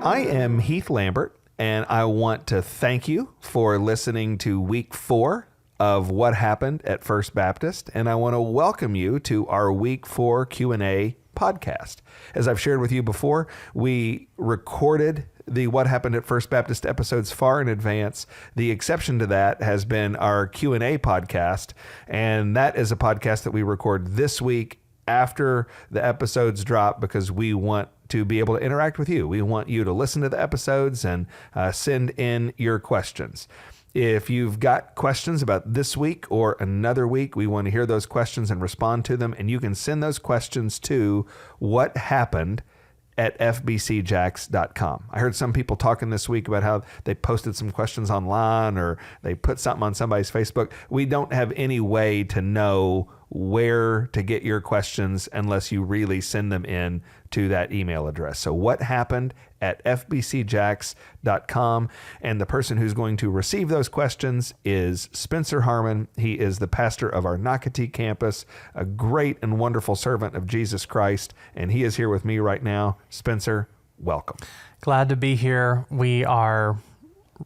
I am Heath Lambert, and I want to thank you for listening to week 4 of What Happened at First Baptist, and I want to welcome you to our week 4 Q&A podcast. As I've shared with you before, we recorded the What Happened at First Baptist episodes far in advance. The exception to that has been our Q&A podcast, and that is a podcast that we record this week after the episodes drop because we want to be able to interact with you. We want you to listen to the episodes and send in your questions. If you've got questions about this week or another week, we want to hear those questions and respond to them. And you can send those questions to whathappened@fbcjacks.com. I heard some people talking this week about how they posted some questions online or they put something on somebody's Facebook. We don't have any way to know where to get your questions unless you really send them in to that email address. So whathappened@fbcjacks.com. And the person who's going to receive those questions is Spencer Harmon. He is the pastor of our Nocatee campus, a great and wonderful servant of Jesus Christ. And he is here with me right now. Spencer, welcome. Glad to be here. We are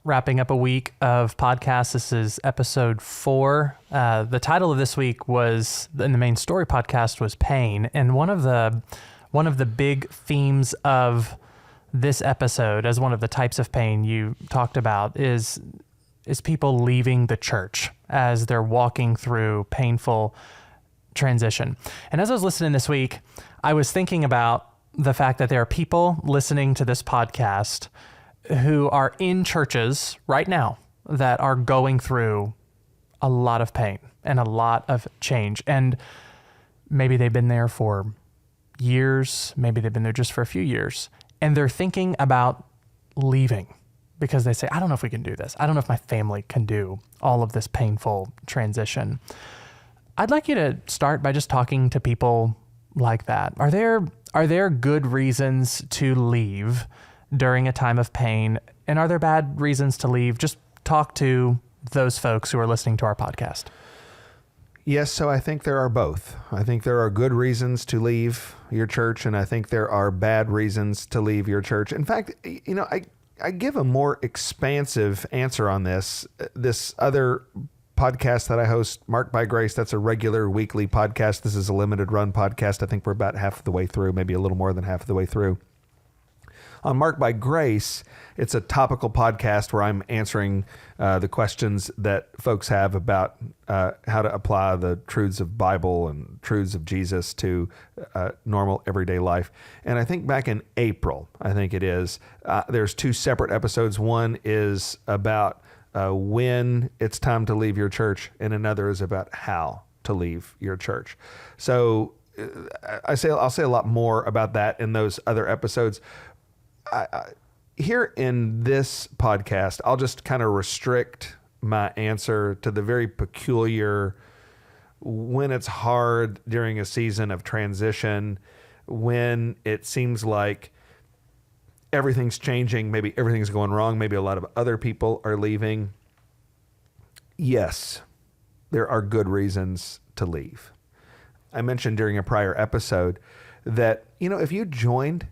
wrapping up a week of podcasts. This is episode 4. The title of this week was, in the main story podcast, was pain. And one of the big themes of this episode, as one of the types of pain you talked about, is people leaving the church as they're walking through painful transition. And as I was listening this week, I was thinking about the fact that there are people listening to this podcast who are in churches right now that are going through a lot of pain and a lot of change. And maybe they've been there for years, maybe they've been there just for a few years, and they're thinking about leaving because they say, I don't know if we can do this. I don't know if my family can do all of this painful transition. I'd like you to start by just talking to people like that. Are there good reasons to leave during a time of pain? And are there bad reasons to leave? Just talk to those folks who are listening to our podcast. Yes, so I think there are both. I think there are good reasons to leave your church, and I think there are bad reasons to leave your church. In fact, I give a more expansive answer on this. This other podcast that I host, Marked by Grace, that's a regular weekly podcast. This is a limited run podcast. I think we're about half of the way through, maybe a little more than half of the way through. On Marked by Grace, it's a topical podcast where I'm answering the questions that folks have about how to apply the truths of Bible and truths of Jesus to normal everyday life. And I think back in April, I think it is, there's 2 separate episodes. One is about when it's time to leave your church, and another is about how to leave your church. So I'll say a lot more about that in those other episodes. Here in this podcast, I'll just kind of restrict my answer to the very peculiar when it's hard during a season of transition, when it seems like everything's changing, maybe everything's going wrong, maybe a lot of other people are leaving. Yes, there are good reasons to leave. I mentioned during a prior episode that, if you joined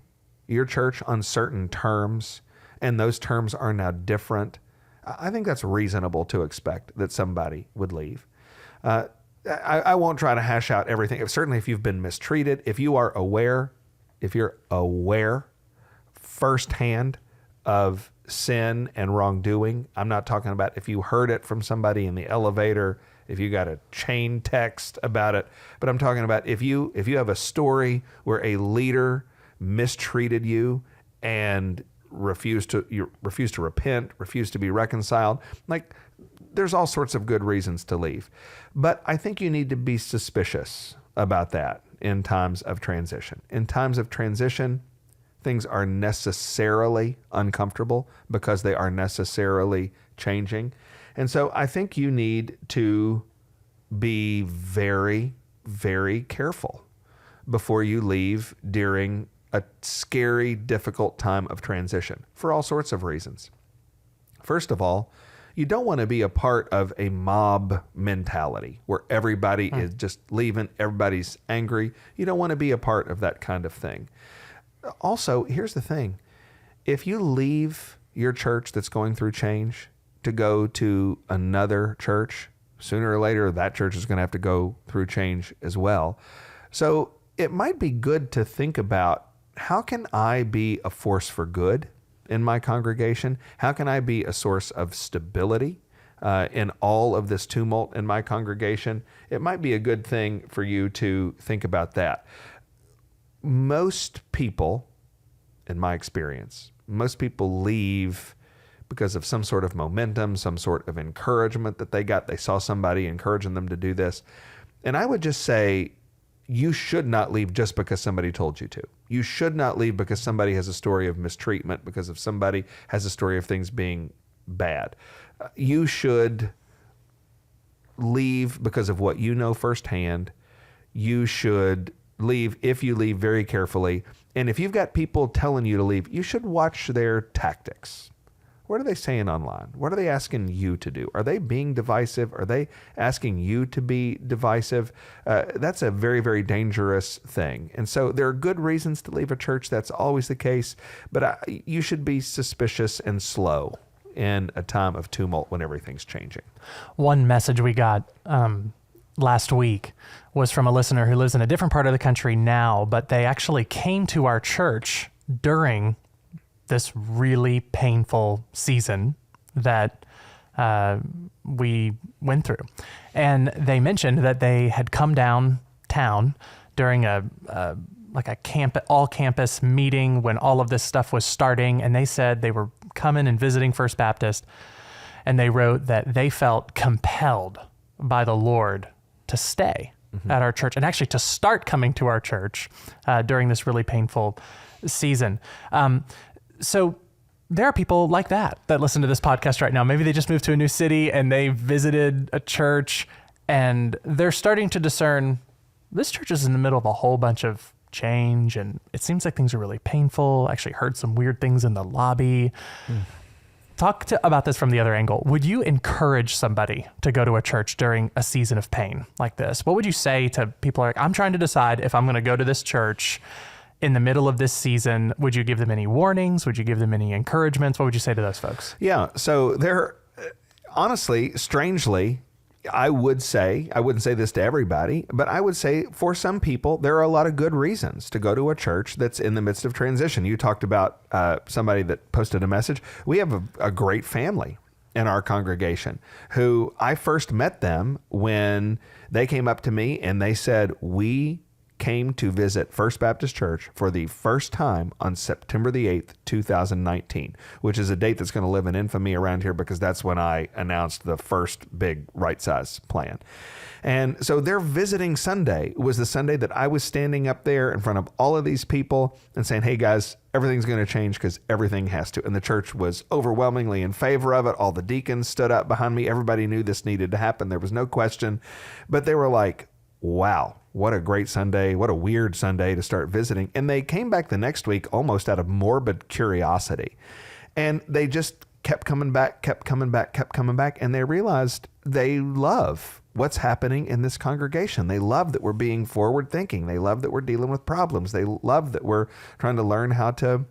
your church on certain terms, and those terms are now different, I think that's reasonable to expect that somebody would leave. I won't try to hash out everything. Certainly if you've been mistreated, if you're aware firsthand of sin and wrongdoing, I'm not talking about if you heard it from somebody in the elevator, if you got a chain text about it, but I'm talking about if you have a story where a leader mistreated you and refused to repent, refused to be reconciled. Like, there's all sorts of good reasons to leave. But I think you need to be suspicious about that in times of transition. In times of transition, things are necessarily uncomfortable because they are necessarily changing. And so I think you need to be very, very careful before you leave during a scary, difficult time of transition for all sorts of reasons. First of all, you don't want to be a part of a mob mentality where everybody is just leaving, everybody's angry. You don't want to be a part of that kind of thing. Also, here's the thing. if you leave your church that's going through change to go to another church, sooner or later, that church is going to have to go through change as well. So it might be good to think about, how can I be a force for good in my congregation? How can I be a source of stability in all of this tumult in my congregation? It might be a good thing for you to think about that. Most people, in my experience, most people leave because of some sort of momentum, some sort of encouragement that they got. They saw somebody encouraging them to do this. And I would just say, you should not leave just because somebody told you to. You should not leave because somebody has a story of mistreatment, because if somebody has a story of things being bad. You should leave because of what you know firsthand. You should leave, if you leave, very carefully. And if you've got people telling you to leave, you should watch their tactics. What are they saying online? What are they asking you to do? Are they being divisive? Are they asking you to be divisive? That's a very, very dangerous thing. And so there are good reasons to leave a church. That's always the case. But you should be suspicious and slow in a time of tumult when everything's changing. One message we got last week was from a listener who lives in a different part of the country now, but they actually came to our church during this really painful season that we went through. And they mentioned that they had come downtown during a all campus meeting when all of this stuff was starting. And they said they were coming and visiting First Baptist. And they wrote that they felt compelled by the Lord to stay at our church and actually to start coming to our church during this really painful season. So there are people like that listen to this podcast right now. Maybe they just moved to a new city and they visited a church and they're starting to discern, this church is in the middle of a whole bunch of change and it seems like things are really painful. I actually heard some weird things in the lobby. Talk about this from the other angle. Would you encourage somebody to go to a church during a season of pain like this? What would you say to people like, I'm trying to decide if I'm going to go to this church in the middle of this season? Would you give them any warnings? Would you give them any encouragements? What would you say to those folks? Yeah. So there, honestly, strangely, I would say, I wouldn't say this to everybody, but I would say for some people, there are a lot of good reasons to go to a church that's in the midst of transition. You talked about somebody that posted a message. We have a great family in our congregation who I first met them when they came up to me and they said, we came to visit First Baptist Church for the first time on September the 8th, 2019, which is a date that's going to live in infamy around here because that's when I announced the first big right size plan. And so their visiting Sunday was the Sunday that I was standing up there in front of all of these people and saying, hey guys, everything's going to change because everything has to. And the church was overwhelmingly in favor of it. All the deacons stood up behind me. Everybody knew this needed to happen. There was no question, but they were like, wow, what a great Sunday. What a weird Sunday to start visiting. And they came back the next week almost out of morbid curiosity. And they just kept coming back. And they realized they love what's happening in this congregation. They love that we're being forward thinking. They love that we're dealing with problems. They love that we're trying to learn how to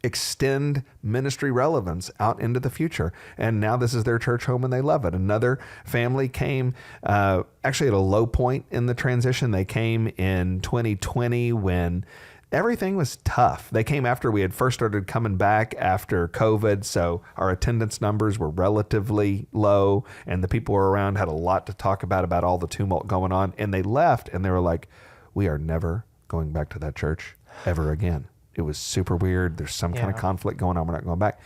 extend ministry relevance out into the future. And now this is their church home and they love it. Another family came actually at a low point in the transition. They came in 2020 when everything was tough. They came after we had first started coming back after COVID. So our attendance numbers were relatively low and the people were around had a lot to talk about all the tumult going on. And they left and they were like, we are never going back to that church ever again. It was super weird. There's some kind of conflict going on. We're not going back.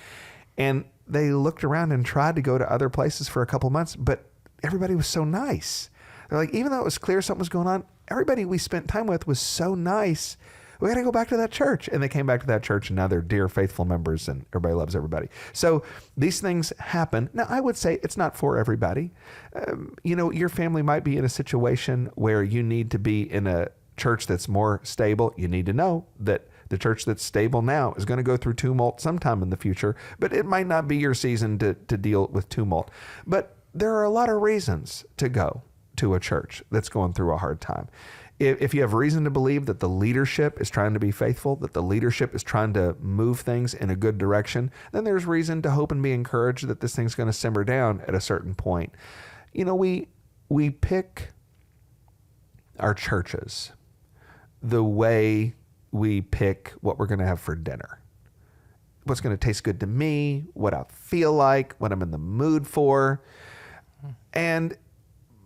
And they looked around and tried to go to other places for a couple months, but everybody was so nice. They're like, even though it was clear something was going on, everybody we spent time with was so nice. We got to go back to that church. And they came back to that church and now they're dear, faithful members and everybody loves everybody. So these things happen. Now, I would say it's not for everybody. Your family might be in a situation where you need to be in a church that's more stable. You need to know that the church that's stable now is going to go through tumult sometime in the future, but it might not be your season to deal with tumult. But there are a lot of reasons to go to a church that's going through a hard time. If you have reason to believe that the leadership is trying to be faithful, that the leadership is trying to move things in a good direction, then there's reason to hope and be encouraged that this thing's going to simmer down at a certain point. We pick our churches the way we pick what we're going to have for dinner. What's going to taste good to me, what I feel like, what I'm in the mood for. And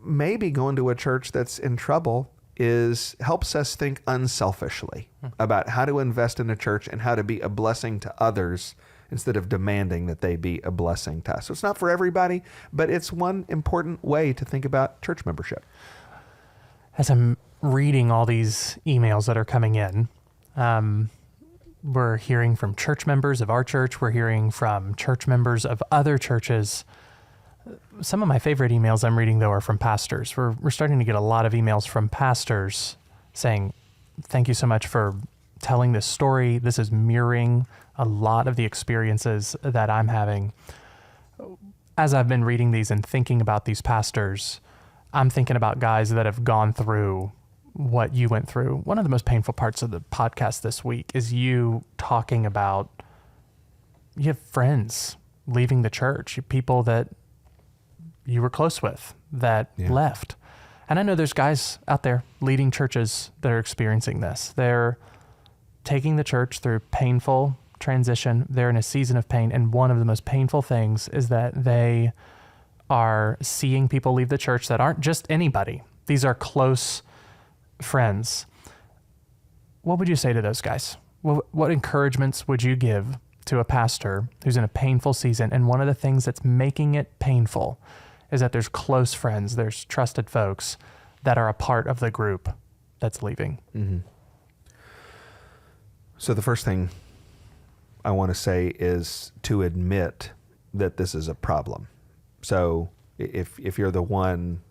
maybe going to a church that's in trouble helps us think unselfishly about how to invest in a church and how to be a blessing to others instead of demanding that they be a blessing to us. So it's not for everybody, but it's one important way to think about church membership. As I'm reading all these emails that are coming in, we're hearing from church members of our church. We're hearing from church members of other churches. Some of my favorite emails I'm reading, though, are from pastors. We're starting to get a lot of emails from pastors saying, thank you so much for telling this story. This is mirroring a lot of the experiences that I'm having. As I've been reading these and thinking about these pastors, I'm thinking about guys that have gone through what you went through. One of the most painful parts of the podcast this week is you talking about you have friends leaving the church, people that you were close with that left. And I know there's guys out there leading churches that are experiencing this. They're taking the church through painful transition. They're in a season of pain. And one of the most painful things is that they are seeing people leave the church that aren't just anybody. These are close friends. What would you say to those guys? What encouragements would you give to a pastor who's in a painful season? And one of the things that's making it painful is that there's close friends, there's trusted folks that are a part of the group that's leaving. Mm-hmm. So the first thing I want to say is to admit that this is a problem. So if you're the one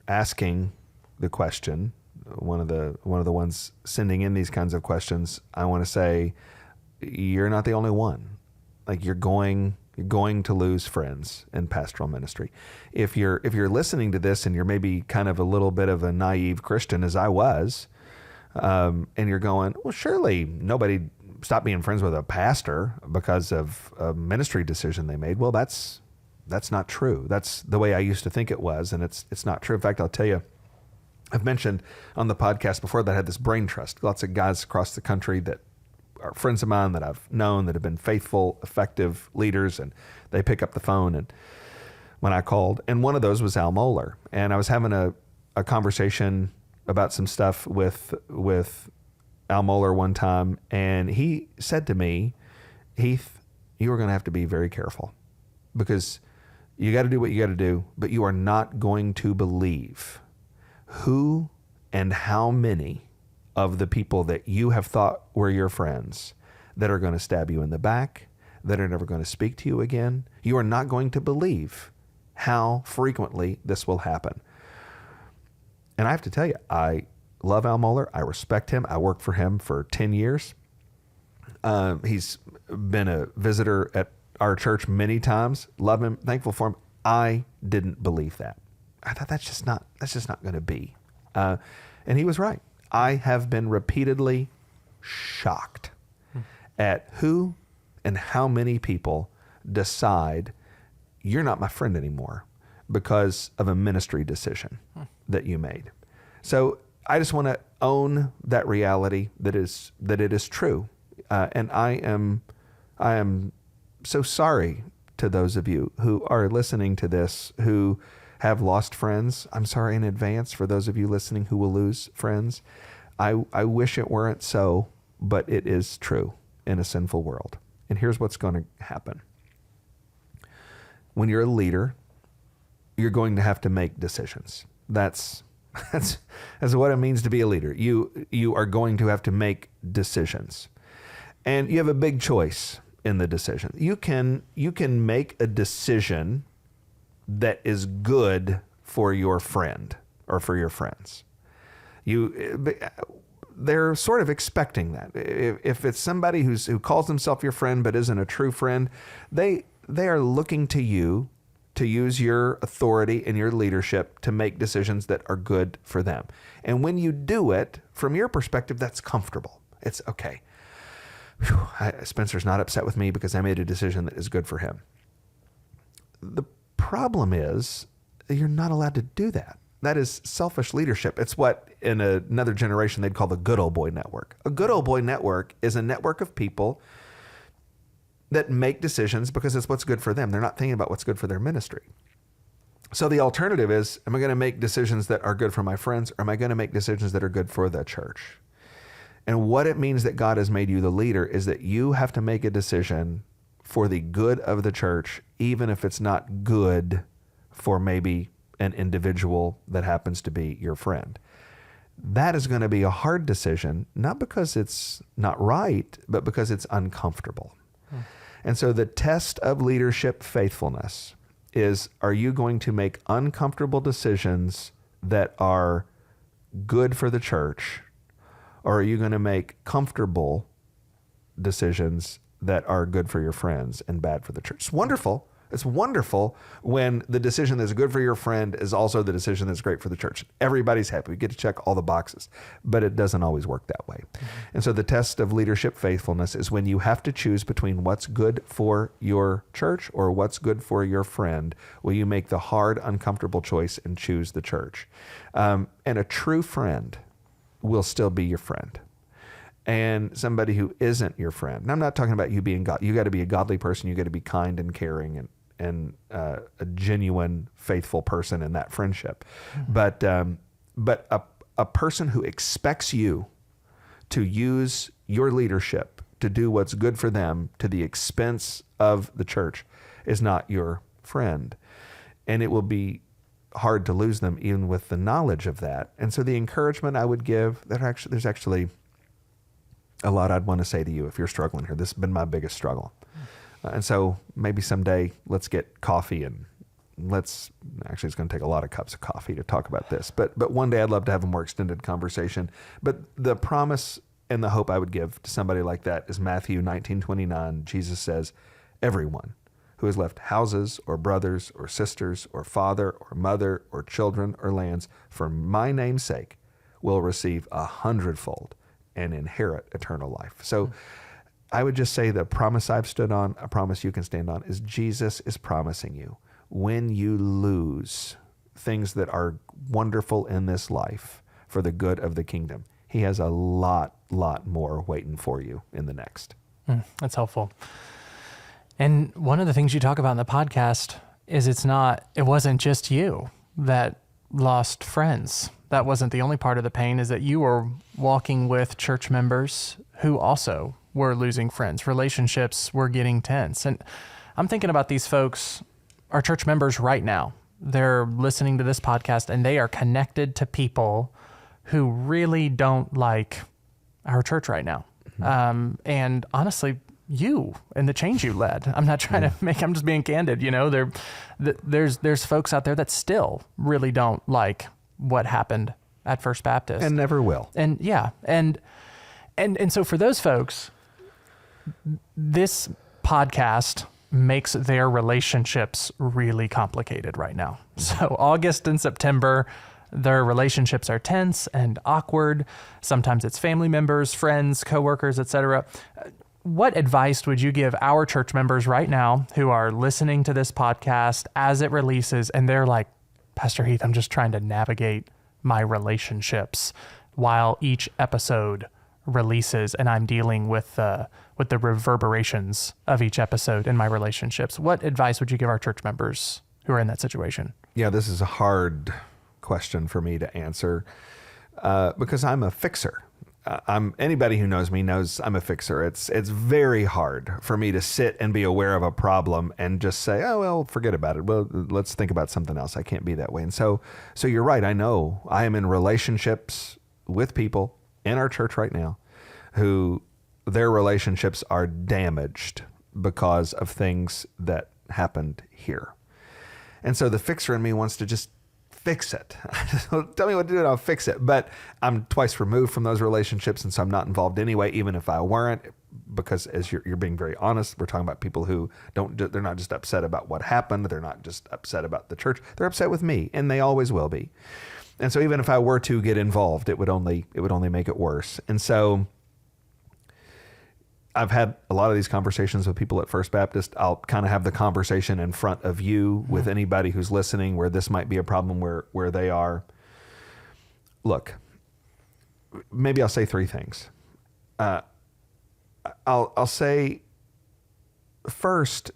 asking the question, one of the ones sending in these kinds of questions, I want to say you're not the only one. Like you're going to lose friends in pastoral ministry. If you're listening to this and you're maybe kind of a little bit of a naive Christian, as I was, and you're going, well, surely nobody stopped being friends with a pastor because of a ministry decision they made. Well, that's not true. That's the way I used to think it was, and it's not true. In fact, I'll tell you, I've mentioned on the podcast before that I had this brain trust. Lots of guys across the country that are friends of mine that I've known that have been faithful, effective leaders, and they pick up the phone and when I called, and one of those was Al Mohler. And I was having a conversation about some stuff with Al Mohler one time, and he said to me, Heath, you are going to have to be very careful because you got to do what you got to do, but you are not going to believe who and how many of the people that you have thought were your friends that are going to stab you in the back, that are never going to speak to you again. You are not going to believe how frequently this will happen. And I have to tell you, I love Al Mohler. I respect him. I worked for him for 10 years. He's been a visitor at our church many times. Love him. Thankful for him. I didn't believe that. I thought that's just not going to be. And he was right. I have been repeatedly shocked at who and how many people decide you're not my friend anymore because of a ministry decision that you made. So I just want to own that reality that it is true. And I am so sorry to those of you who are listening to this who have lost friends. I'm sorry in advance for those of you listening who will lose friends. I wish it weren't so, but it is true in a sinful world. And here's what's going to happen. When you're a leader, you're going to have to make decisions. That's what it means to be a leader. You are going to have to make decisions. And you have a big choice in the decision. You can make a decision that is good for your friend or for your friends. They're sort of expecting that. If it's somebody who calls himself your friend but isn't a true friend, they are looking to you to use your authority and your leadership to make decisions that are good for them. And when you do it, from your perspective, that's comfortable. It's okay. Whew, Spencer's not upset with me because I made a decision that is good for him. The problem is you're not allowed to do that. That is selfish leadership. It's what in another generation they'd call the good old boy network. A good old boy network is a network of people that make decisions because it's what's good for them. They're not thinking about what's good for their ministry. So the alternative is, am I going to make decisions that are good for my friends, or am I going to make decisions that are good for the church? And what it means that God has made you the leader is that you have to make a decision for the good of the church, even if it's not good for maybe an individual that happens to be your friend. That is going to be a hard decision, not because it's not right, but because it's uncomfortable. And so the test of leadership faithfulness is, are you going to make uncomfortable decisions that are good for the church, or are you going to make comfortable decisions that are good for your friends and bad for the church? It's wonderful. It's wonderful when the decision that's good for your friend is also the decision that's great for the church. Everybody's happy. We get to check all the boxes, but it doesn't always work that way. Mm-hmm. And so the test of leadership faithfulness is when you have to choose between what's good for your church or what's good for your friend. Will you make the hard, uncomfortable choice and choose the church? And a true friend will still be your friend. And somebody who isn't your friend, and I'm not talking about you being God. You got to be a godly person. You got to be kind and caring and a genuine, faithful person in that friendship. Mm-hmm. But a person who expects you to use your leadership to do what's good for them to the expense of the church is not your friend. And it will be hard to lose them even with the knowledge of that. And so the encouragement I would give, there's actually a lot I'd want to say to you if you're struggling here. This has been my biggest struggle. And so maybe someday let's get coffee and it's going to take a lot of cups of coffee to talk about this. But one day I'd love to have a more extended conversation. But the promise and the hope I would give to somebody like that is Matthew 19:29. Jesus says, everyone who has left houses or brothers or sisters or father or mother or children or lands for my name's sake will receive 100-fold and inherit eternal life. So I would just say the promise I've stood on, a promise you can stand on, is Jesus is promising you when you lose things that are wonderful in this life for the good of the kingdom, he has a lot more waiting for you in the next. That's helpful. And one of the things you talk about in the podcast is it wasn't just you that lost friends. That wasn't the only part of the pain, is that you were walking with church members who also were losing friends. Relationships were getting tense. And I'm thinking about these folks, our church members right now. They're listening to this podcast and they are connected to people who really don't like our church right now. Mm-hmm. And honestly, you and the change you led. I'm not trying to I'm just being candid. You know, there's folks out there that still really don't like what happened at First Baptist. And never will. And yeah. And so for those folks, this podcast makes their relationships really complicated right now. So August and September, their relationships are tense and awkward. Sometimes it's family members, friends, coworkers, etc. What advice would you give our church members right now who are listening to this podcast as it releases and they're like, Pastor Heath, I'm just trying to navigate my relationships while each episode releases and I'm dealing with the reverberations of each episode in my relationships. What advice would you give our church members who are in that situation? Yeah, this is a hard question for me to answer because I'm a fixer. Anybody who knows me knows I'm a fixer. It's very hard for me to sit and be aware of a problem and just say, oh, well, forget about it. Well, let's think about something else. I can't be that way. And so you're right. I know I am in relationships with people in our church right now who their relationships are damaged because of things that happened here. And so the fixer in me wants to just fix it. Tell me what to do and I'll fix it. But I'm twice removed from those relationships, and so I'm not involved anyway, even if I weren't. because as you're being very honest, we're talking about people who they're not just upset about what happened. They're not just upset about the church. They're upset with me, and they always will be. And so even if I were to get involved, it would only make it worse. And so I've had a lot of these conversations with people at First Baptist. I'll kind of have the conversation in front of you with anybody who's listening where this might be a problem where they are. Look, maybe I'll say three things. I'll say first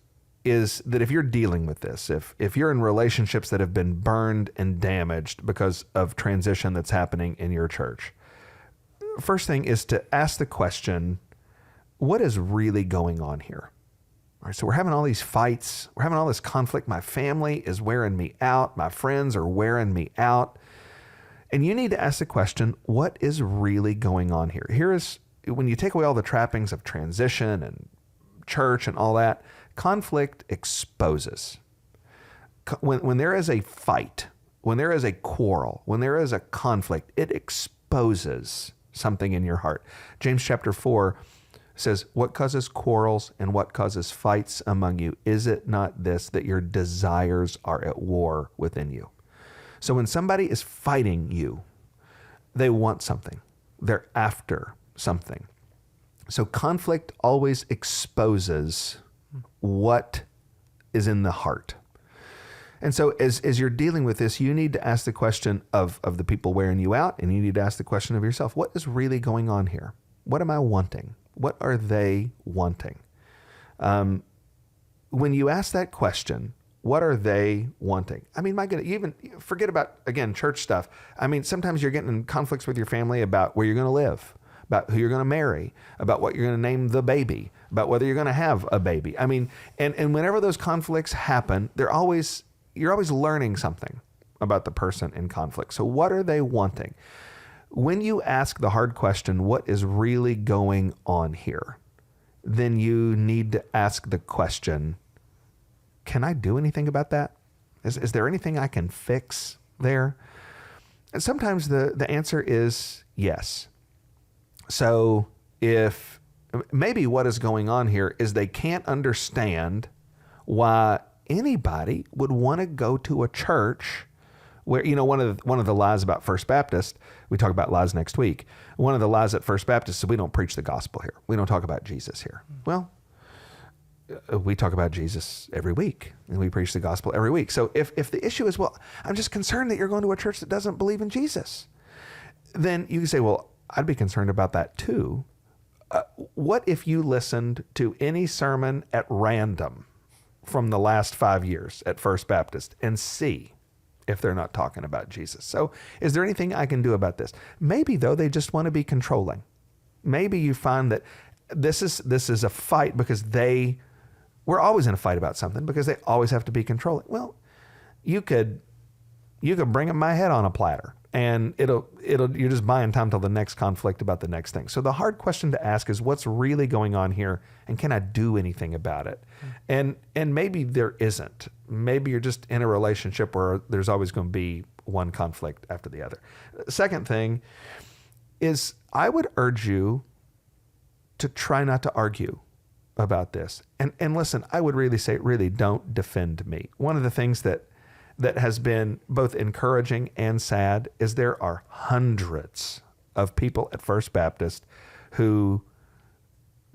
is that if you're dealing with this, if you're in relationships that have been burned and damaged because of transition that's happening in your church, first thing is to ask the question, what is really going on here? All right, so we're having all these fights. We're having all this conflict. My family is wearing me out. My friends are wearing me out. And you need to ask the question, what is really going on here? Here is, when you take away all the trappings of transition and church and all that, conflict exposes. When there is a fight, when there is a quarrel, when there is a conflict, it exposes something in your heart. James chapter 4 says, what causes quarrels and what causes fights among you? Is it not this, that your desires are at war within you? So when somebody is fighting you, they want something. They're after something. So conflict always exposes what is in the heart. And so as you're dealing with this, you need to ask the question of the people wearing you out, and you need to ask the question of yourself, what is really going on here? What am I wanting? What are they wanting? When you ask that question, what are they wanting? I mean, my goodness, you even forget about, again, church stuff. I mean, sometimes you're getting in conflicts with your family about where you're going to live, about who you're going to marry, about what you're going to name the baby, about whether you're going to have a baby. I mean, and whenever those conflicts happen, you're always learning something about the person in conflict. So what are they wanting? When you ask the hard question, what is really going on here? Then you need to ask the question, can I do anything about that? Is there anything I can fix there? And sometimes the answer is yes. So if maybe what is going on here is they can't understand why anybody would want to go to a church where, one of the lies about First Baptist, we talk about lies next week. One of the lies at First Baptist is we don't preach the gospel here. We don't talk about Jesus here. Well, we talk about Jesus every week, and we preach the gospel every week. So if the issue is, well, I'm just concerned that you're going to a church that doesn't believe in Jesus, then you can say, well, I'd be concerned about that too. What if you listened to any sermon at random from the last 5 years at First Baptist and see if they're not talking about Jesus? So is there anything I can do about this? Maybe, though, they just want to be controlling. Maybe you find that this is a fight because we're always in a fight about something because they always have to be controlling. Well, you could bring my head on a platter, and you're just buying time till the next conflict about the next thing. So the hard question to ask is, what's really going on here, and can I do anything about it? And maybe there isn't. Maybe you're just in a relationship where there's always going to be one conflict after the other. Second thing is, I would urge you to try not to argue about this. And listen, I would really say, really don't defend me. One of the things that has been both encouraging and sad is there are hundreds of people at First Baptist who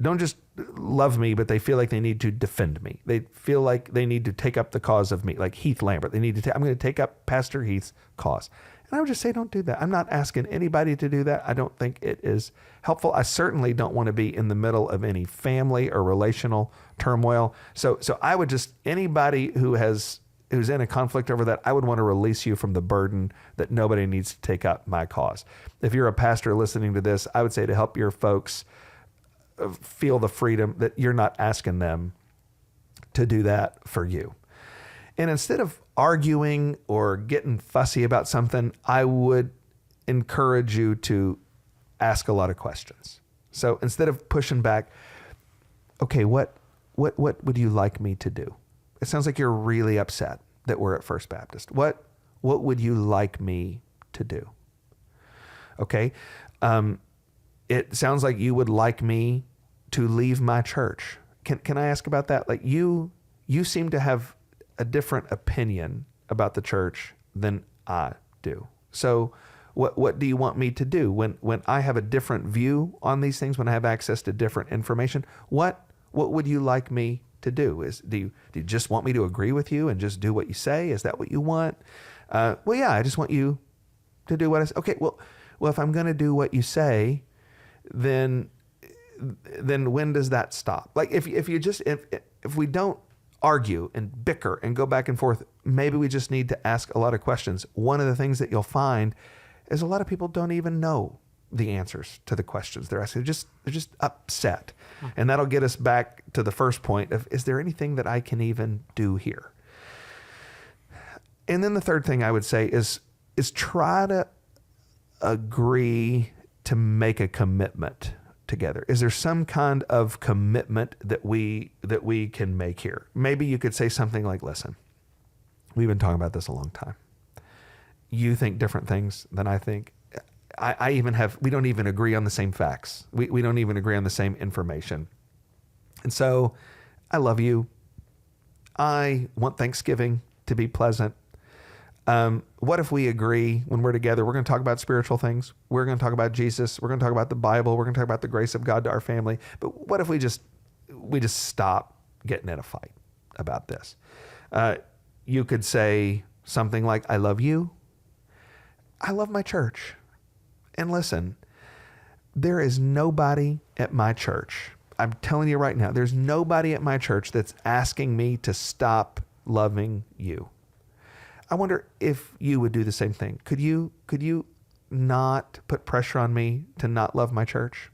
don't just love me, but they feel like they need to defend me. They feel like they need to take up the cause of me, like Heath Lambert. I'm going to take up Pastor Heath's cause. And I would just say, don't do that. I'm not asking anybody to do that. I don't think it is helpful. I certainly don't want to be in the middle of any family or relational turmoil. So I would just, anybody who's in a conflict over that, I would want to release you from the burden that nobody needs to take up my cause. If you're a pastor listening to this, I would say to help your folks feel the freedom that you're not asking them to do that for you. And instead of arguing or getting fussy about something, I would encourage you to ask a lot of questions. So instead of pushing back, okay, what would you like me to do? It sounds like you're really upset that we're at First Baptist. What would you like me to do? Okay. It sounds like you would like me to leave my church. Can I ask about that? Like you seem to have a different opinion about the church than I do. So what do you want me to do when I have a different view on these things, when I have access to different information? What would you like me to do? Do you just want me to agree with you and just do what you say? Is that what you want? Well, yeah, I just want you to do what I say. Okay, well, if I'm going to do what you say, then when does that stop? Like if we don't argue and bicker and go back and forth, maybe we just need to ask a lot of questions. One of the things that you'll find is a lot of people don't even know the answers to the questions they're asking. They're just upset. And that'll get us back to the first point of, is there anything that I can even do here? And then the third thing I would say is try to agree to make a commitment together. Is there some kind of commitment that we can make here? Maybe you could say something like, listen, we've been talking about this a long time. You think different things than I think. We don't even agree on the same facts. We don't even agree on the same information. And so I love you. I want Thanksgiving to be pleasant. What if we agree when we're together, we're going to talk about spiritual things. We're going to talk about Jesus. We're going to talk about the Bible. We're going to talk about the grace of God to our family. But what if we just stop getting in a fight about this? You could say something like, I love you. I love my church. And listen, there is nobody at my church. I'm telling you right now, there's nobody at my church that's asking me to stop loving you. I wonder if you would do the same thing. Could you not put pressure on me to not love my church?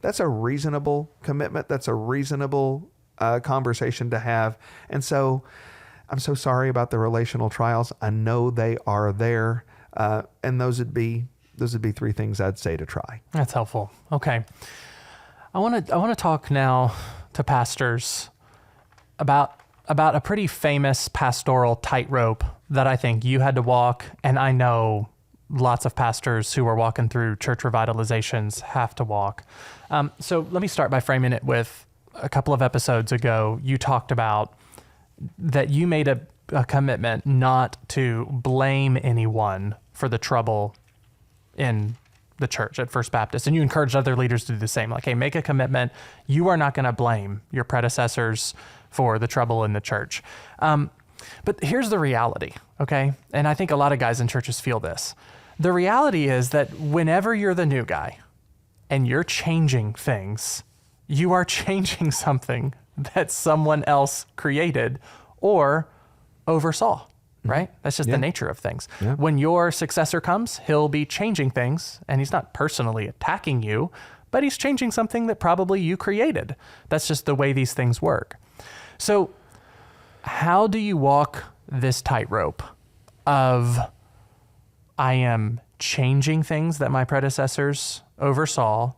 That's a reasonable commitment. That's a reasonable conversation to have. And so I'm so sorry about the relational trials. I know they are there. And those would be three things I'd say to try. That's helpful. Okay. I want to talk now to pastors about a pretty famous pastoral tightrope that I think you had to walk, and I know lots of pastors who are walking through church revitalizations have to walk. So let me start by framing it with a couple of episodes ago, you talked about that you made a commitment not to blame anyone for the trouble in the church at First Baptist. And you encouraged other leaders to do the same. Like, hey, make a commitment. You are not going to blame your predecessors for the trouble in the church. But here's the reality, okay? And I think a lot of guys in churches feel this. The reality is that whenever you're the new guy and you're changing things, you are changing something that someone else created or oversaw. Right? That's just the nature of things. Yeah. When your successor comes, he'll be changing things, and he's not personally attacking you, but he's changing something that probably you created. That's just the way these things work. So how do you walk this tightrope of, I am changing things that my predecessors oversaw,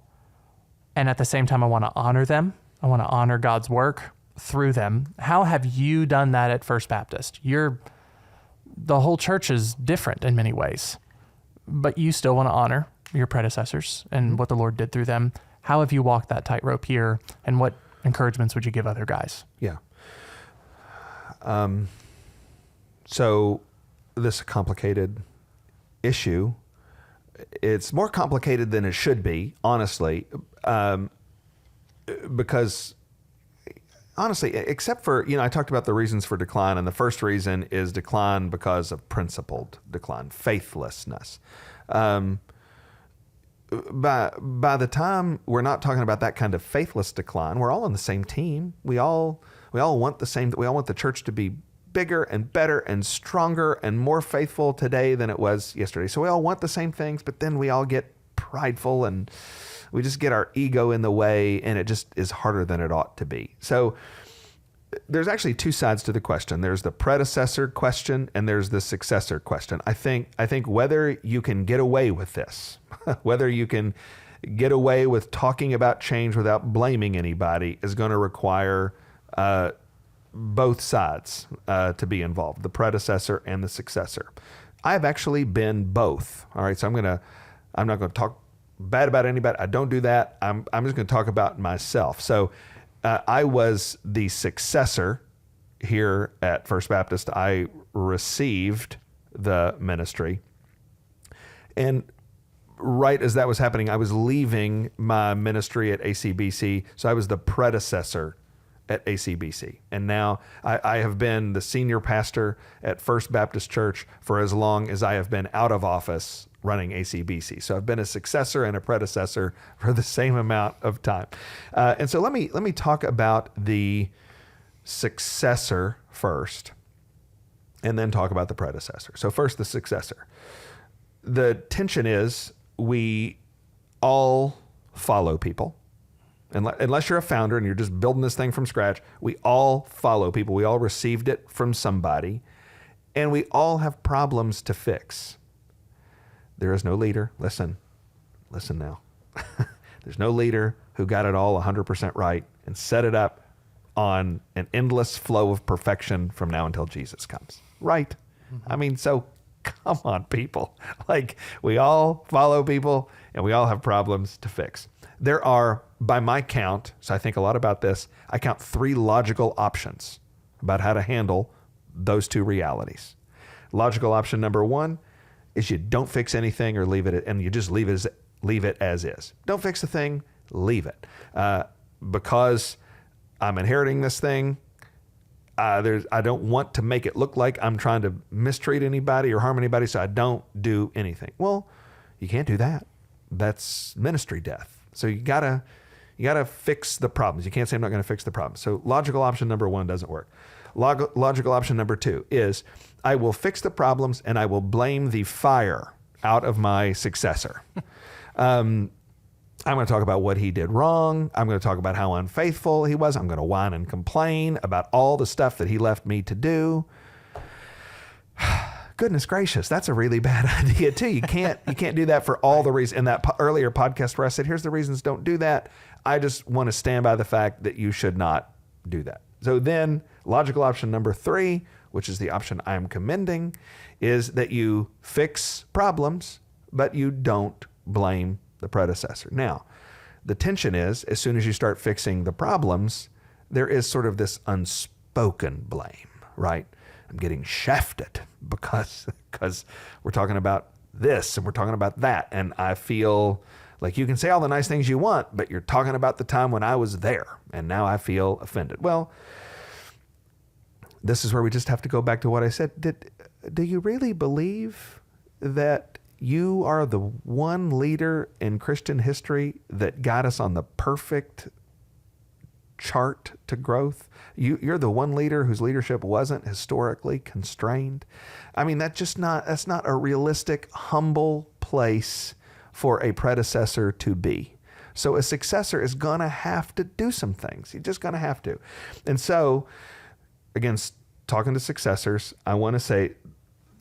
and at the same time I want to honor them. I want to honor God's work through them. How have you done that at First Baptist? The whole church is different in many ways, but you still want to honor your predecessors and what the Lord did through them. How have you walked that tightrope here, and what encouragements would you give other guys? Yeah. So this complicated issue, it's more complicated than it should be, honestly, because honestly, except for, I talked about the reasons for decline, and the first reason is decline because of principled decline, faithlessness. By the time we're not talking about that kind of faithless decline, we're all on the same team. We all want the same. We all want the church to be bigger and better and stronger and more faithful today than it was yesterday. So we all want the same things, but then we all get prideful and we just get our ego in the way, and it just is harder than it ought to be. So there's actually two sides to the question. There's the predecessor question and there's the successor question. I think whether you can get away with this, whether you can get away with talking about change without blaming anybody, is going to require both sides to be involved, the predecessor and the successor. I've actually been both. All right, so I'm not going to talk bad about anybody. I don't do that. I'm just going to talk about myself. So I was the successor here at First Baptist. I received the ministry. And right as that was happening, I was leaving my ministry at ACBC. So I was the predecessor at ACBC. And now I have been the senior pastor at First Baptist Church for as long as I have been out of office running ACBC. So I've been a successor and a predecessor for the same amount of time. And so let me talk about the successor first, and then talk about the predecessor. So first, the successor. The tension is we all follow people. Unless you're a founder and you're just building this thing from scratch, we all follow people. We all received it from somebody, and we all have problems to fix. There is no leader. Listen now. There's no leader who got it all 100% right and set it up on an endless flow of perfection from now until Jesus comes. Right? Mm-hmm. I mean, so come on, people. Like, we all follow people and we all have problems to fix. There are, by my count, so I think a lot about this, I count 3 logical options about how to handle those 2 realities. Logical option number 1 is you don't fix anything or leave it, and you just leave it as is. Don't fix the thing, leave it. Because I'm inheriting this thing, I don't want to make it look like I'm trying to mistreat anybody or harm anybody, so I don't do anything. Well, you can't do that. That's ministry death. So you gotta fix the problems. You can't say I'm not going to fix the problems. So logical option number 1 doesn't work. Logical option number 2 is I will fix the problems and I will blame the fire out of my successor. I'm going to talk about what he did wrong. I'm going to talk about how unfaithful he was. I'm going to whine and complain about all the stuff that he left me to do. Goodness gracious, that's a really bad idea too. You can't do that for all the reasons. In that earlier podcast where I said, here's the reasons don't do that, I just want to stand by the fact that you should not do that. So then logical option number 3, which is the option I'm commending, is that you fix problems, but you don't blame the predecessor. Now, the tension is, as soon as you start fixing the problems, there is sort of this unspoken blame, right? I'm getting shafted because we're talking about this and we're talking about that. And I feel like you can say all the nice things you want, but you're talking about the time when I was there and now I feel offended. Well, this is where we just have to go back to what I said. Do you really believe that you are the one leader in Christian history that got us on the perfect chart to growth? You're the one leader whose leadership wasn't historically constrained. I mean, that's not a realistic, humble place for a predecessor to be. So a successor is going to have to do some things. You're just going to have to. And so, again, talking to successors, I want to say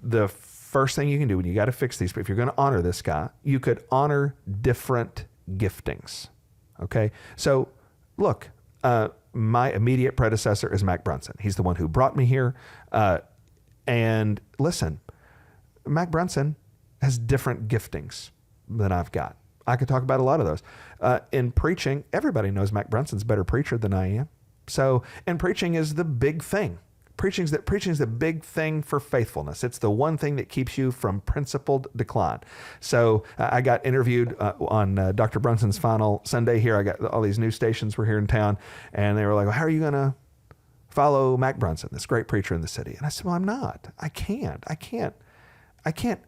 the first thing you can do when you got to fix these, if you're going to honor this guy, you could honor different giftings. Okay? So, look, my immediate predecessor is Mac Brunson. He's the one who brought me here. And listen, Mac Brunson has different giftings than I've got. I could talk about a lot of those. In preaching, everybody knows Mac Brunson's a better preacher than I am. So, and preaching is the big thing. Preaching is the big thing for faithfulness. It's the one thing that keeps you from principled decline. So I got interviewed on Dr. Brunson's final Sunday here. I got all these news stations were here in town, and they were like, well, how are you going to follow Mac Brunson, this great preacher in the city? And I said, well, I'm not. I can't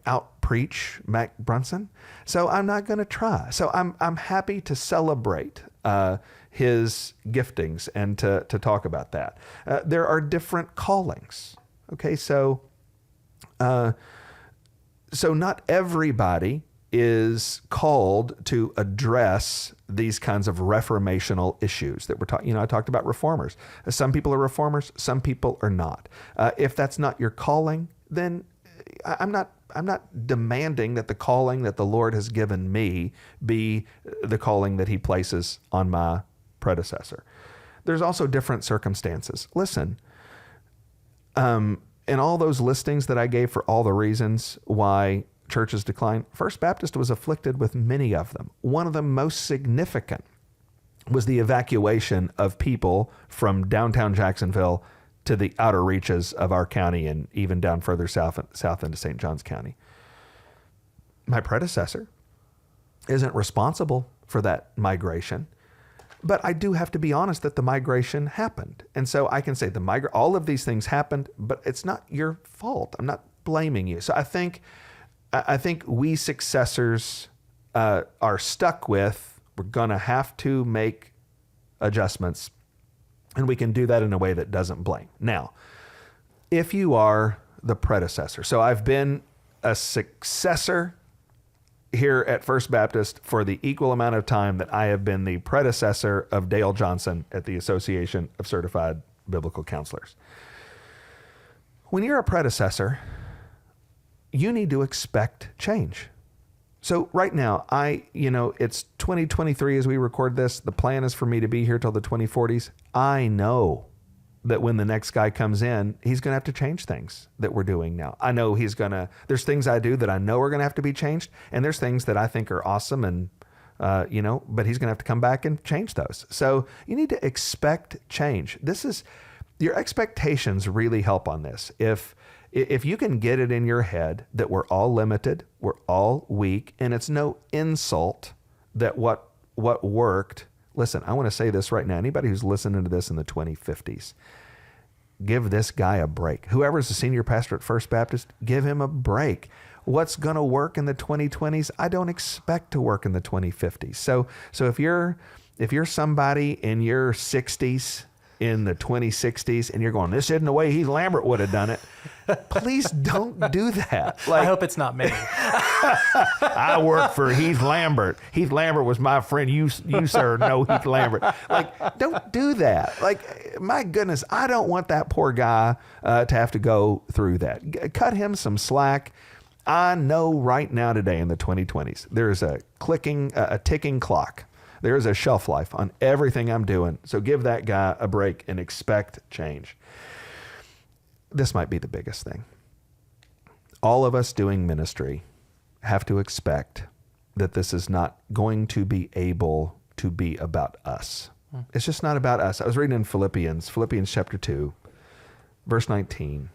out-preach Mac Brunson, so I'm not going to try. So I'm happy to celebrate his giftings and to talk about that. There are different callings. Okay, so not everybody is called to address these kinds of reformational issues that we're talking. I talked about reformers. Some people are reformers, some people are not. If that's not your calling, then I'm not demanding that the calling that the Lord has given me be the calling that he places on my predecessor. There's also different circumstances. Listen, in all those listings that I gave for all the reasons why churches decline, First Baptist was afflicted with many of them. One of the most significant was the evacuation of people from downtown Jacksonville to the outer reaches of our county and even down further south into St. Johns County. My predecessor isn't responsible for that migration, but I do have to be honest that the migration happened. And so I can say all of these things happened, but it's not your fault. I'm not blaming you. So I think we successors are stuck with, we're going to have to make adjustments, and we can do that in a way that doesn't blame. Now, if you are the predecessor, so I've been a successor here at First Baptist for the equal amount of time that I have been the predecessor of Dale Johnson at the Association of Certified Biblical Counselors. When you're a predecessor, you need to expect change. So right now, it's 2023 as we record this. The plan is for me to be here till the 2040s. I know that when the next guy comes in, he's going to have to change things that we're doing now. I know there's things I do that I know are going to have to be changed. And there's things that I think are awesome and, but he's going to have to come back and change those. So you need to expect change. Your expectations really help on this. If you can get it in your head that we're all limited, we're all weak, and it's no insult that what worked. Listen, I want to say this right now. Anybody who's listening to this in the 2050s, give this guy a break. Whoever's the senior pastor at First Baptist, give him a break. What's going to work in the 2020s, I don't expect to work in the 2050s. So if you're somebody in your 60s, in the 2060s, and you're going, this isn't the way Heath Lambert would have done it, please don't do that. I hope it's not me. I work for Heath Lambert. Heath Lambert was my friend. You sir, know Heath Lambert. Don't do that. My goodness, I don't want that poor guy to have to go through that. Cut him some slack. I know right now today in the 2020s, there's a ticking clock. There is a shelf life on everything I'm doing. So give that guy a break and expect change. This might be the biggest thing. All of us doing ministry have to expect that this is not going to be able to be about us. It's just not about us. I was reading in Philippians chapter 2, verse 19.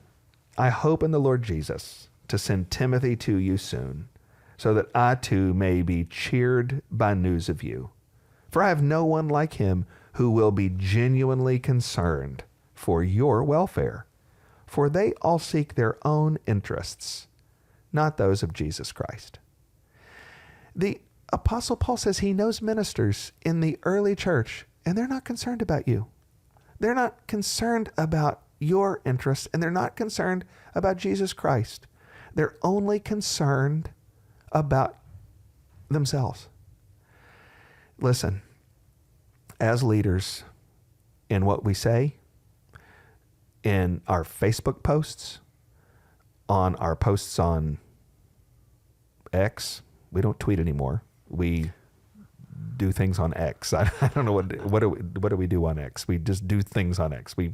I hope in the Lord Jesus to send Timothy to you soon, so that I too may be cheered by news of you. For I have no one like him who will be genuinely concerned for your welfare. For they all seek their own interests, not those of Jesus Christ. The Apostle Paul says he knows ministers in the early church, and they're not concerned about you. They're not concerned about your interests, and they're not concerned about Jesus Christ. They're only concerned about themselves. Listen, as leaders, in what we say, in our Facebook posts, on our posts on X, we don't tweet anymore. We do things on X. I don't know what do we do on X? We just do things on X. We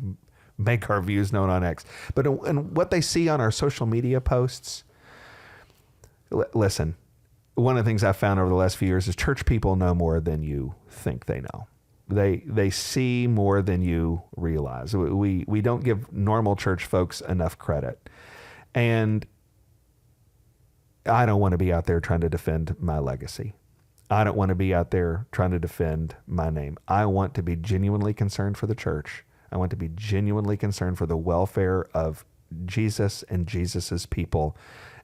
make our views known on X. But and what they see on our social media posts, listen, one of the things I've found over the last few years is church people know more than you think they know. They see more than you realize. We don't give normal church folks enough credit. And I don't want to be out there trying to defend my legacy. I don't want to be out there trying to defend my name. I want to be genuinely concerned for the church. I want to be genuinely concerned for the welfare of Jesus and Jesus's people.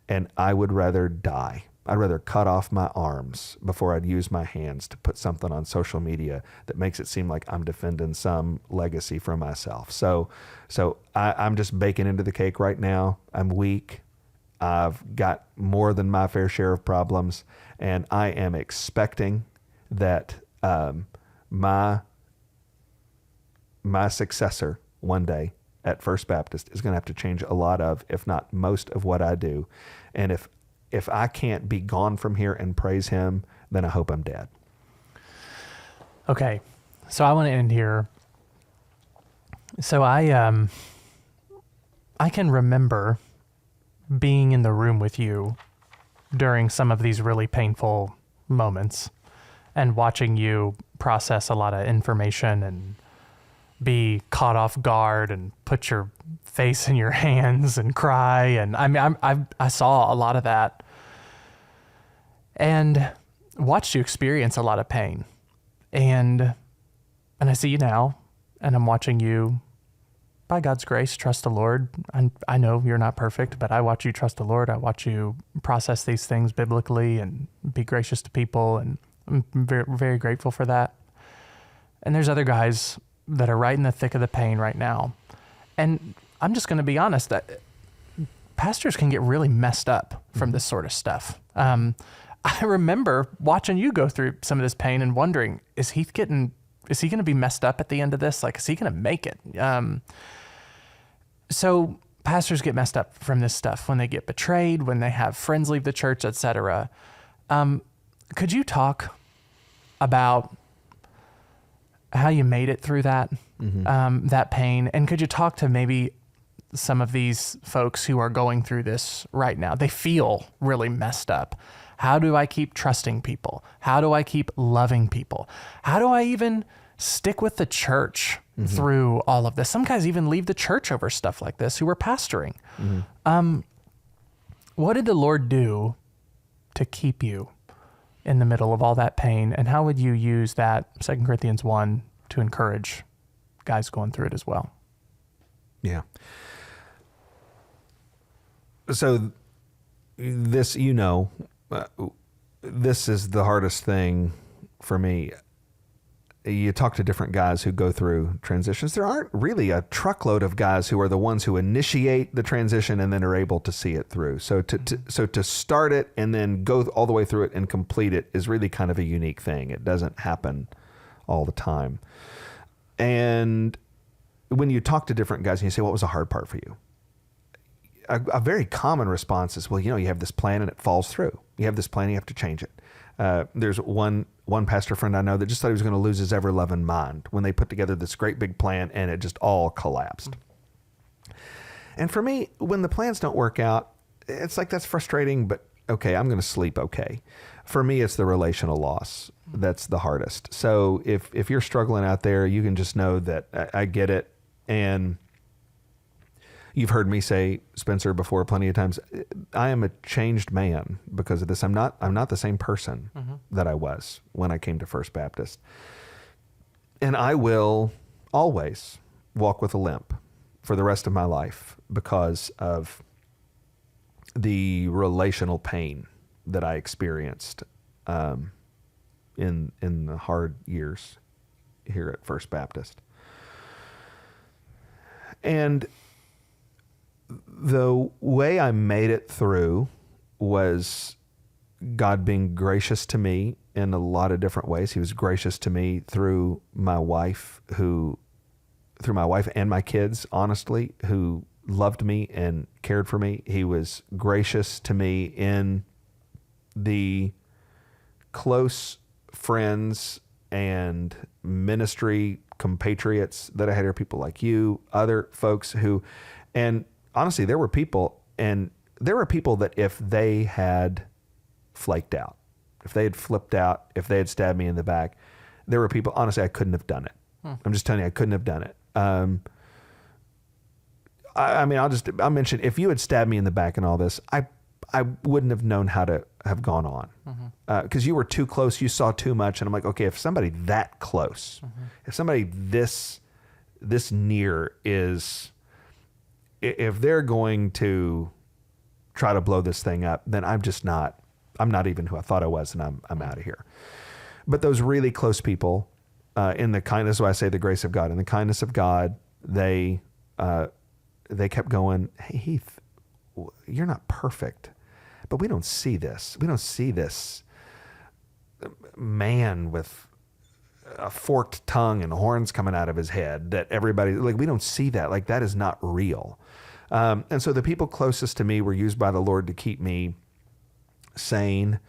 And I would rather die. I'd rather cut off my arms before I'd use my hands to put something on social media that makes it seem like I'm defending some legacy for myself. So I'm just baking into the cake right now. I'm weak. I've got more than my fair share of problems, and I am expecting that my successor one day at First Baptist is going to have to change a lot of, if not most of what I do. And if I can't be gone from here and praise him, then I hope I'm dead. Okay. So I want to end here. So I can remember being in the room with you during some of these really painful moments and watching you process a lot of information and be caught off guard and put your face in your hands and cry. And I mean, I saw a lot of that and watched you experience a lot of pain. And I see you now, and I'm watching you, by God's grace, trust the Lord. I know you're not perfect, but I watch you trust the Lord. I watch you process these things biblically and be gracious to people, and I'm very, very grateful for that. And there's other guys that are right in the thick of the pain right now. And I'm just going to be honest that pastors can get really messed up from this sort of stuff. I remember watching you go through some of this pain and wondering, is he going to be messed up at the end of this? Like, is he going to make it? So pastors get messed up from this stuff when they get betrayed, when they have friends leave the church, etc. Could you talk about how you made it through that, that pain? And could you talk to maybe some of these folks who are going through this right now? They feel really messed up. How do I keep trusting people? How do I keep loving people? How do I even stick with the church through all of this? Some guys even leave the church over stuff like this who were pastoring. What did the Lord do to keep you in the middle of all that pain? And how would you use that 2 Corinthians 1 to encourage guys going through it as well? Yeah. So this, this is the hardest thing for me. You talk to different guys who go through transitions. There aren't really a truckload of guys who are the ones who initiate the transition and then are able to see it through. So to start it and then go all the way through it and complete it is really kind of a unique thing. It doesn't happen all the time. And when you talk to different guys and you say, what was the hard part for you? A very common response is, well, you have this plan and it falls through. You have this plan, you have to change it. There's one pastor friend I know that just thought he was going to lose his ever-loving mind when they put together this great big plan and it just all collapsed. And for me, when the plans don't work out, it's like, that's frustrating, but okay, I'm going to sleep okay. For me, it's the relational loss that's the hardest. So if you're struggling out there, you can just know that I get it. And you've heard me say, Spencer, before plenty of times, I am a changed man because of this. I'm not the same person that I was when I came to First Baptist. And I will always walk with a limp for the rest of my life because of the relational pain that I experienced in the hard years here at First Baptist. And the way I made it through was God being gracious to me in a lot of different ways. He was gracious to me through my wife and my kids, honestly, who loved me and cared for me. He was gracious to me in the close friends and ministry compatriots that I had here, people like you, other folks who, and honestly, there were people that if they had flaked out, if they had flipped out, if they had stabbed me in the back, there were people, honestly, I couldn't have done it. I'm just telling you, I couldn't have done it. I'll mention, if you had stabbed me in the back and all this, I wouldn't have known how to have gone on. Because you were too close, you saw too much, and I'm like, okay, if somebody that close, if somebody this near is, if they're going to try to blow this thing up, then I'm not even who I thought I was, and I'm out of here. But those really close people, in the kindness, why I say the grace of God, in the kindness of God, they kept going, hey, Heath, you're not perfect, but we don't see this. We don't see this man with a forked tongue and horns coming out of his head that everybody, like, we don't see that. Like, that is not real. And so the people closest to me were used by the Lord to keep me sane.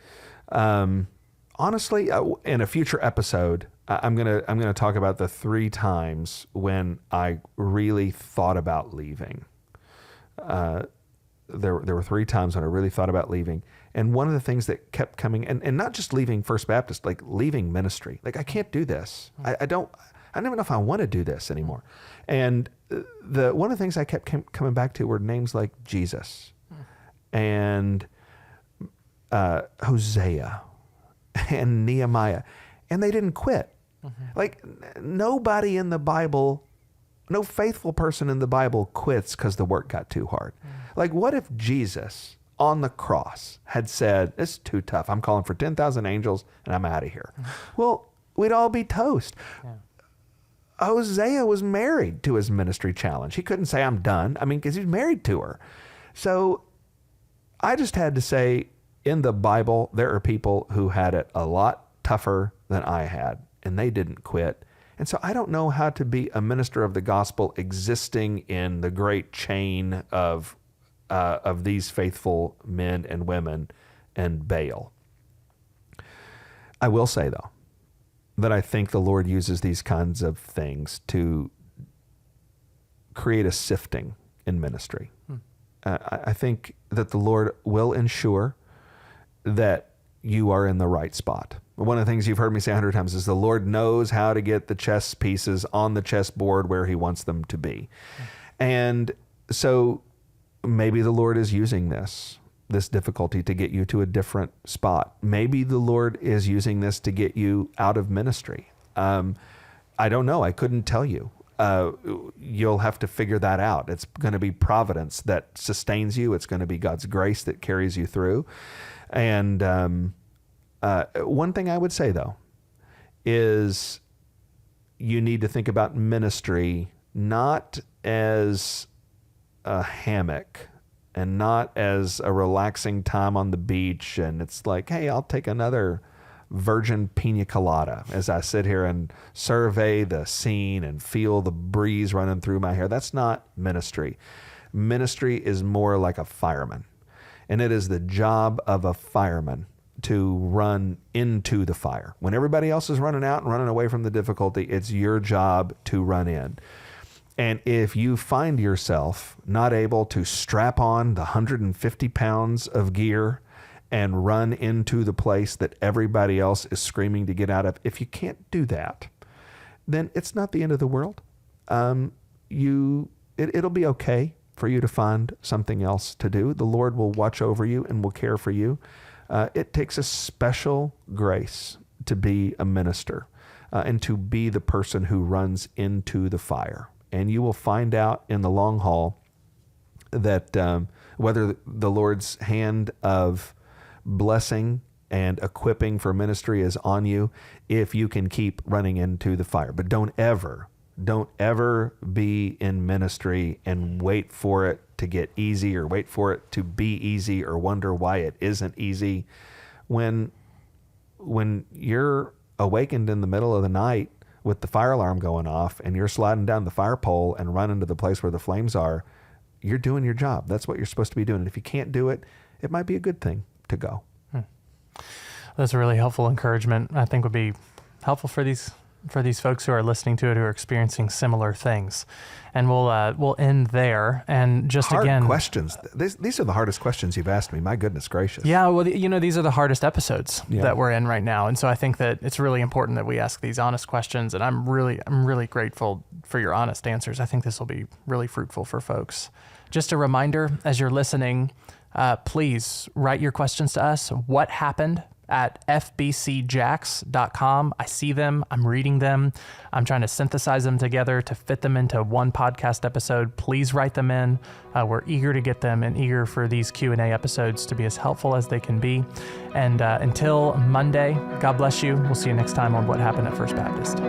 Honestly, in a future episode, I'm gonna talk about the 3 times when I really thought about leaving. there were 3 times when I really thought about leaving. And one of the things that kept coming, and not just leaving First Baptist, like leaving ministry. Like, I can't do this. I don't even know if I want to do this anymore. And one of the things I kept coming back to were names like Jesus and Hosea and Nehemiah. And they didn't quit. Like, nobody in the Bible, no faithful person in the Bible quits because the work got too hard. Like, what if Jesus on the cross had said, "This is too tough. I'm calling for 10,000 angels and I'm out of here." Well, we'd all be toast. Yeah. Hosea was married to his ministry challenge. He couldn't say, "I'm done." I mean, because he's married to her. So I just had to say, in the Bible, there are people who had it a lot tougher than I had, and they didn't quit. And so I don't know how to be a minister of the gospel existing in the great chain of these faithful men and women and Baal. I will say, though, that I think the Lord uses these kinds of things to create a sifting in ministry. I think that the Lord will ensure that you are in the right spot. One of the things you've heard me say 100 times is the Lord knows how to get the chess pieces on the chessboard where he wants them to be. And so maybe the Lord is using this difficulty to get you to a different spot. Maybe the Lord is using this to get you out of ministry. I don't know. I couldn't tell you. You'll have to figure that out. It's going to be providence that sustains you. It's going to be God's grace that carries you through. And one thing I would say, though, is you need to think about ministry not as a hammock and not as a relaxing time on the beach. And it's like, hey, I'll take another virgin pina colada as I sit here and survey the scene and feel the breeze running through my hair. That's not ministry. Ministry is more like a fireman. And it is the job of a fireman to run into the fire. When everybody else is running out and running away from the difficulty, it's your job to run in. And if you find yourself not able to strap on the 150 pounds of gear and run into the place that everybody else is screaming to get out of, if you can't do that, then it's not the end of the world. It'll be okay for you to find something else to do. The Lord will watch over you and will care for you. It takes a special grace to be a minister and to be the person who runs into the fire. And you will find out in the long haul that whether the Lord's hand of blessing and equipping for ministry is on you if you can keep running into the fire. But don't ever be in ministry and wait for it to get easy or wait for it to be easy or wonder why it isn't easy. When you're awakened in the middle of the night with the fire alarm going off and you're sliding down the fire pole and running to the place where the flames are, you're doing your job. That's what you're supposed to be doing. And if you can't do it, it might be a good thing to go. That's a really helpful encouragement. I think would be helpful for these folks who are listening to it, who are experiencing similar things. And we'll end there. And just hard again, questions. These are the hardest questions you've asked me. My goodness gracious. Yeah. Well, these are the hardest episodes that we're in right now. And so I think that it's really important that we ask these honest questions. And I'm really grateful for your honest answers. I think this will be really fruitful for folks. Just a reminder, as you're listening, please write your questions to us. What happened at fbcjax.com. I see them. I'm reading them. I'm trying to synthesize them together to fit them into one podcast episode. Please write them in. We're eager to get them and eager for these Q&A episodes to be as helpful as they can be. And until Monday, God bless you. We'll see you next time on What Happened at First Baptist.